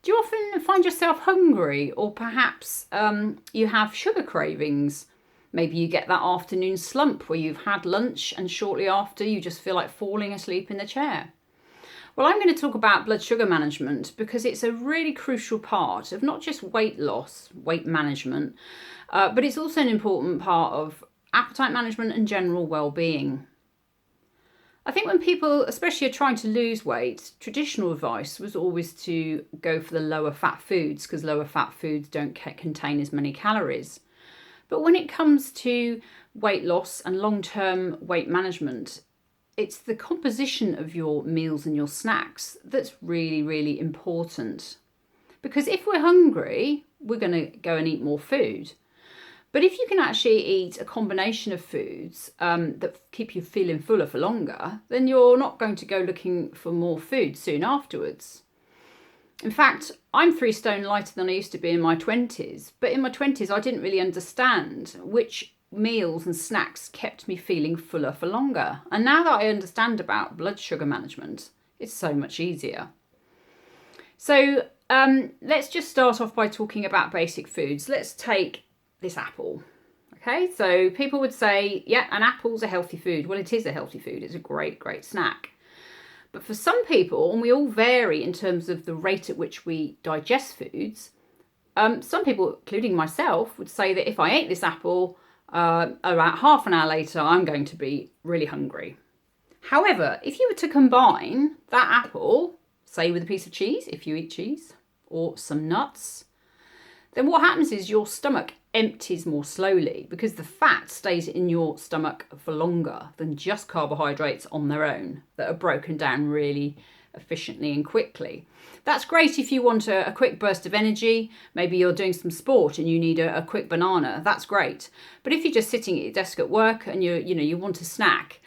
Do you often find yourself hungry, or perhaps you have sugar cravings? Maybe you get that afternoon slump where you've had lunch and shortly after you just feel like falling asleep in the chair. Well, I'm going to talk about blood sugar management because it's a really crucial part of not just weight loss, weight management, but it's also an important part of appetite management and general well-being. I think when people, especially are trying to lose weight, traditional advice was always to go for the lower fat foods because lower fat foods don't contain as many calories. But when it comes to weight loss and long-term weight management, it's the composition of your meals and your snacks that's really, really important. Because if we're hungry, we're going to go and eat more food. But if you can actually eat a combination of foods that keep you feeling fuller for longer, then you're not going to go looking for more food soon afterwards. In fact, I'm 3 stone lighter than I used to be in my 20s, but in my 20s I didn't really understand which meals and snacks kept me feeling fuller for longer. And now that I understand about blood sugar management, it's so much easier. So let's just start off by talking about basic foods. Let's take this apple. Okay, so people would say, yeah, an apple's a healthy food. Well, it is a healthy food. It's a great, great snack. But for some people, and we all vary in terms of the rate at which we digest foods, some people, including myself, would say that if I ate this apple, about half an hour later, I'm going to be really hungry. However, if you were to combine that apple, say with a piece of cheese, if you eat cheese, or some nuts, then what happens is your stomach empties more slowly because the fat stays in your stomach for longer than just carbohydrates on their own that are broken down really efficiently and quickly. That's great if you want a quick burst of energy. Maybe you're doing some sport and you need a quick banana. That's great. But if you're just sitting at your desk at work and you want a snack,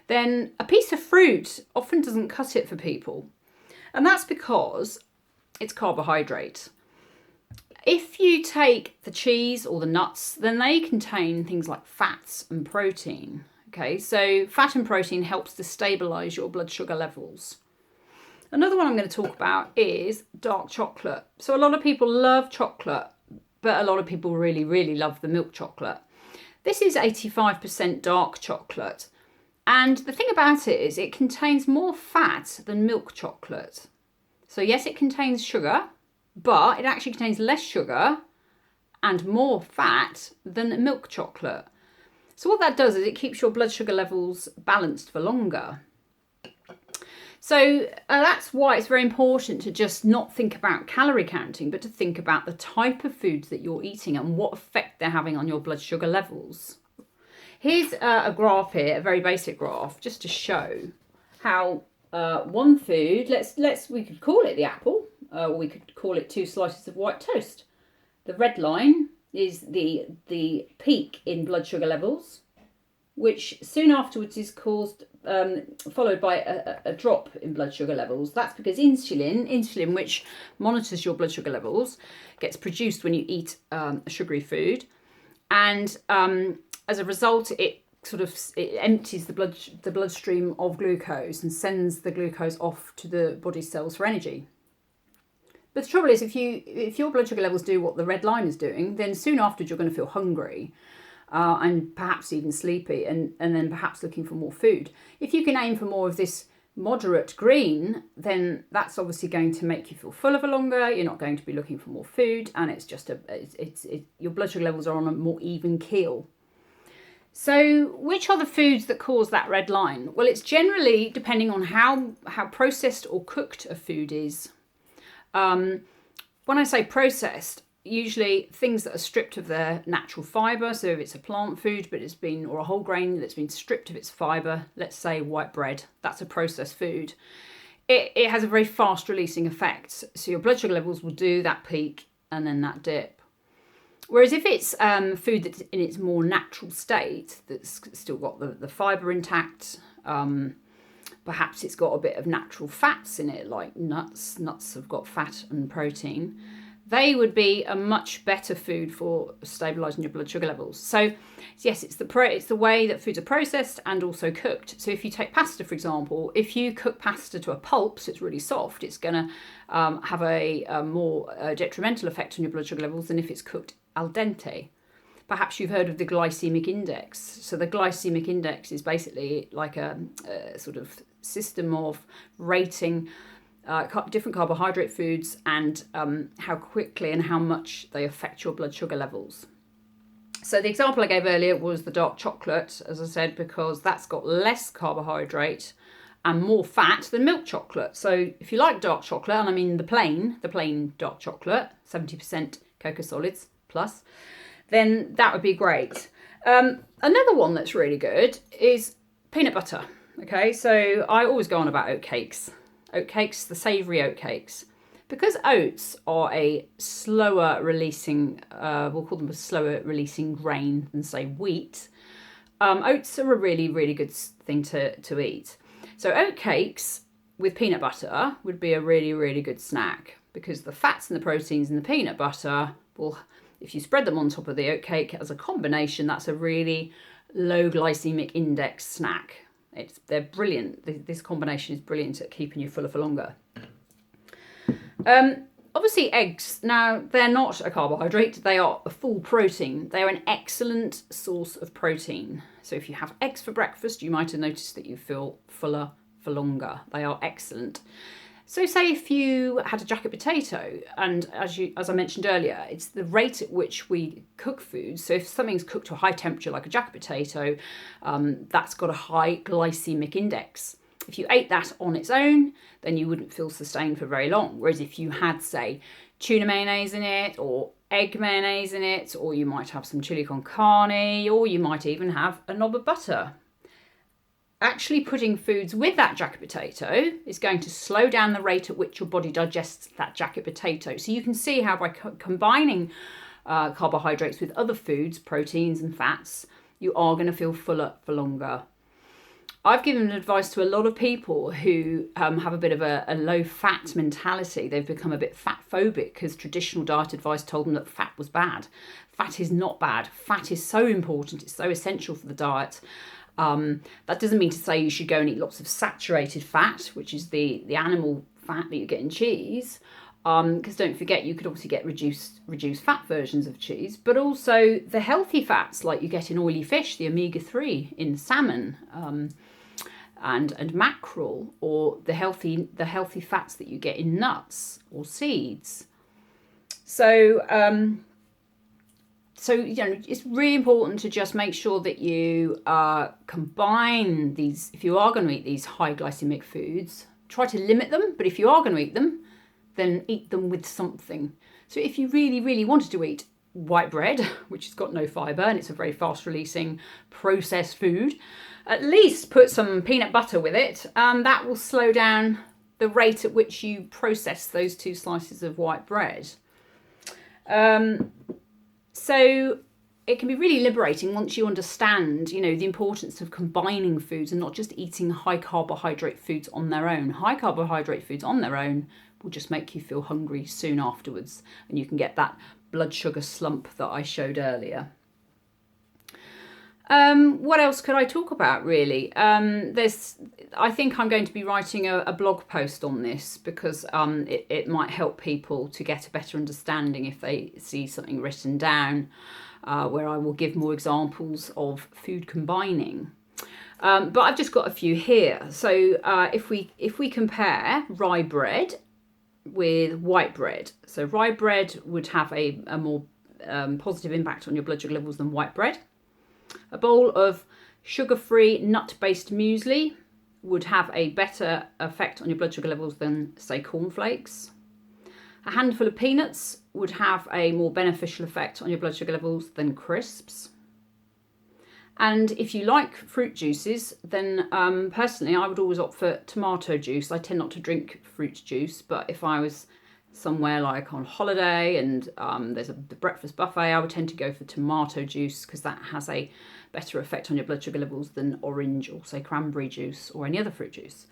then a piece of fruit often doesn't cut it for people. And that's because it's carbohydrate. If you take the cheese or the nuts, then they contain things like fats and protein. Okay, so fat and protein helps to stabilize your blood sugar levels. Another one I'm going to talk about is dark chocolate. So a lot of people love chocolate, but a lot of people really, really love the milk chocolate. This is 85% dark chocolate. And the thing about it is it contains more fat than milk chocolate. So yes, it contains sugar, but it actually contains less sugar and more fat than milk chocolate. So what that does is it keeps your blood sugar levels balanced for longer. So that's why it's very important to just not think about calorie counting, but to think about the type of foods that you're eating and what effect they're having on your blood sugar levels. Here's a graph here, a very basic graph, just to show how one food, we could call it the apple, or we could call it 2 slices of white toast. The red line is the peak in blood sugar levels, which soon afterwards is followed by a drop in blood sugar levels. That's because insulin, which monitors your blood sugar levels, gets produced when you eat a sugary food, and as a result, it empties the bloodstream of glucose and sends the glucose off to the body cells for energy. But the trouble is, if your blood sugar levels do what the red line is doing, then soon afterwards you're going to feel hungry. And perhaps even sleepy, and then perhaps looking for more food. If you can aim for more of this moderate green, then that's obviously going to make you feel fuller for longer. You're not going to be looking for more food, and it's just your blood sugar levels are on a more even keel. So which are the foods that cause that red line? Well, it's generally depending on how processed or cooked a food is. When I say processed, usually things that are stripped of their natural fibre. So if it's a plant food, or a whole grain that's been stripped of its fibre, let's say white bread, that's a processed food. It has a very fast releasing effect. So your blood sugar levels will do that peak and then that dip. Whereas if it's food that's in its more natural state, that's still got the fibre intact, perhaps it's got a bit of natural fats in it, like nuts. Nuts have got fat and protein. they would be a much better food for stabilising your blood sugar levels. So yes, it's the way that foods are processed and also cooked. So if you take pasta, for example, if you cook pasta to a pulp, so it's really soft, it's going to have a more detrimental effect on your blood sugar levels than if it's cooked al dente. Perhaps you've heard of the glycemic index. So the glycemic index is basically like a sort of system of rating different carbohydrate foods and how quickly and how much they affect your blood sugar levels. So the example I gave earlier was the dark chocolate, as I said, because that's got less carbohydrate and more fat than milk chocolate. So if you like dark chocolate, and I mean the plain dark chocolate, 70% cocoa solids plus, then that would be great. Another one that's really good is peanut butter. Okay, so I always go on about oatcakes. Oatcakes, the savoury oatcakes. Because oats are a slower releasing, we'll call them a slower releasing grain than say wheat, oats are a really, really good thing to eat. So oatcakes with peanut butter would be a really, really good snack because the fats and the proteins in the peanut butter will, if you spread them on top of the oatcake as a combination, that's a really low glycemic index snack. They're brilliant. This combination is brilliant at keeping you fuller for longer. Obviously eggs, now they're not a carbohydrate, they are a full protein. They are an excellent source of protein. So if you have eggs for breakfast, you might have noticed that you feel fuller for longer. They are excellent. So say if you had a jacket potato, and as I mentioned earlier, it's the rate at which we cook food. So if something's cooked to a high temperature like a jacket potato, that's got a high glycemic index. If you ate that on its own, then you wouldn't feel sustained for very long. Whereas if you had, say, tuna mayonnaise in it, or egg mayonnaise in it, or you might have some chili con carne, or you might even have a knob of butter. Actually putting foods with that jacket potato is going to slow down the rate at which your body digests that jacket potato. So you can see how by combining carbohydrates with other foods, proteins and fats, you are going to feel fuller for longer. I've given advice to a lot of people who have a bit of a low fat mentality. They've become a bit fat phobic because traditional diet advice told them that fat was bad. Fat is not bad. Fat is so important. It's so essential for the diet. That doesn't mean to say you should go and eat lots of saturated fat, which is the animal fat that you get in cheese. Because don't forget, you could obviously get reduced fat versions of cheese, but also the healthy fats like you get in oily fish, the omega-3 in salmon and mackerel, or the healthy fats that you get in nuts or seeds. So it's really important to just make sure that you combine these. If you are going to eat these high glycemic foods, try to limit them. But if you are going to eat them, then eat them with something. So if you really, really wanted to eat white bread, which has got no fibre and it's a very fast releasing processed food, at least put some peanut butter with it, and that will slow down the rate at which you process those 2 slices of white bread. So it can be really liberating once you understand, the importance of combining foods and not just eating high carbohydrate foods on their own. High carbohydrate foods on their own will just make you feel hungry soon afterwards, and you can get that blood sugar slump that I showed earlier. What else could I talk about, really? I think I'm going to be writing a blog post on this because it might help people to get a better understanding if they see something written down where I will give more examples of food combining. But I've just got a few here. So if we compare rye bread with white bread, so rye bread would have a more positive impact on your blood sugar levels than white bread. A bowl of sugar-free nut-based muesli would have a better effect on your blood sugar levels than, say, cornflakes. A handful of peanuts would have a more beneficial effect on your blood sugar levels than crisps. And if you like fruit juices, then personally I would always opt for tomato juice. I tend not to drink fruit juice, but if I was somewhere like on holiday and there's the breakfast buffet, I would tend to go for tomato juice because that has a better effect on your blood sugar levels than orange or, say, cranberry juice or any other fruit juice.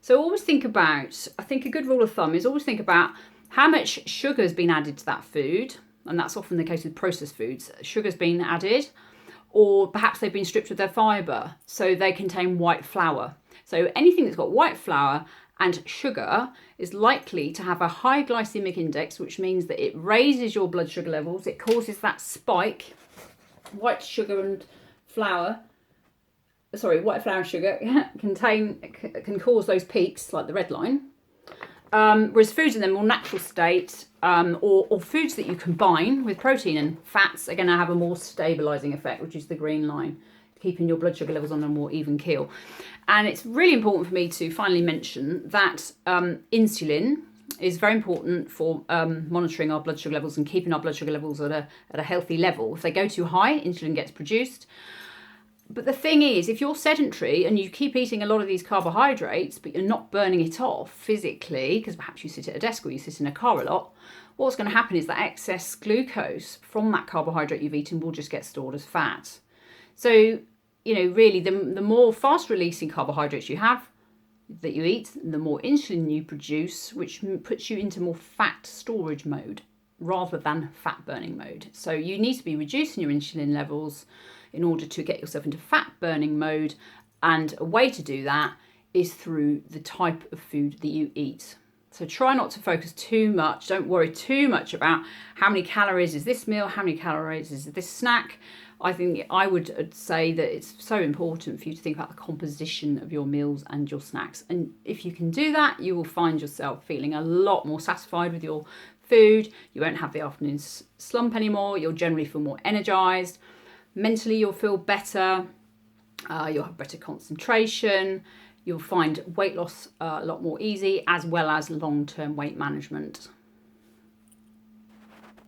So always think about, I think a good rule of thumb is always think about how much sugar has been added to that food, and that's often the case with processed foods. Sugar's been added, or perhaps they've been stripped of their fibre, so they contain white flour. So anything that's got white flour and sugar is likely to have a high glycemic index, which means that it raises your blood sugar levels. It causes that spike. White flour and sugar can cause those peaks, like the red line. Whereas foods in their more natural state, or foods that you combine with protein and fats, are going to have a more stabilising effect, which is the green line, keeping your blood sugar levels on a more even keel. And it's really important for me to finally mention that insulin is very important for monitoring our blood sugar levels and keeping our blood sugar levels at a healthy level. If they go too high, insulin gets produced. But the thing is, if you're sedentary and you keep eating a lot of these carbohydrates, but you're not burning it off physically, because perhaps you sit at a desk or you sit in a car a lot, what's going to happen is that excess glucose from that carbohydrate you've eaten will just get stored as fat. So, really, the more fast-releasing carbohydrates you have, that you eat, the more insulin you produce, which puts you into more fat storage mode rather than fat burning mode. So you need to be reducing your insulin levels in order to get yourself into fat burning mode, and a way to do that is through the type of food that you eat. So try not to focus too much, don't worry too much about how many calories is this meal, how many calories is this snack. I think I would say that it's so important for you to think about the composition of your meals and your snacks. And if you can do that, you will find yourself feeling a lot more satisfied with your food. You won't have the afternoon slump anymore. You'll generally feel more energized. Mentally, you'll feel better. You'll have better concentration. You'll find weight loss a lot more easy, as well as long-term weight management.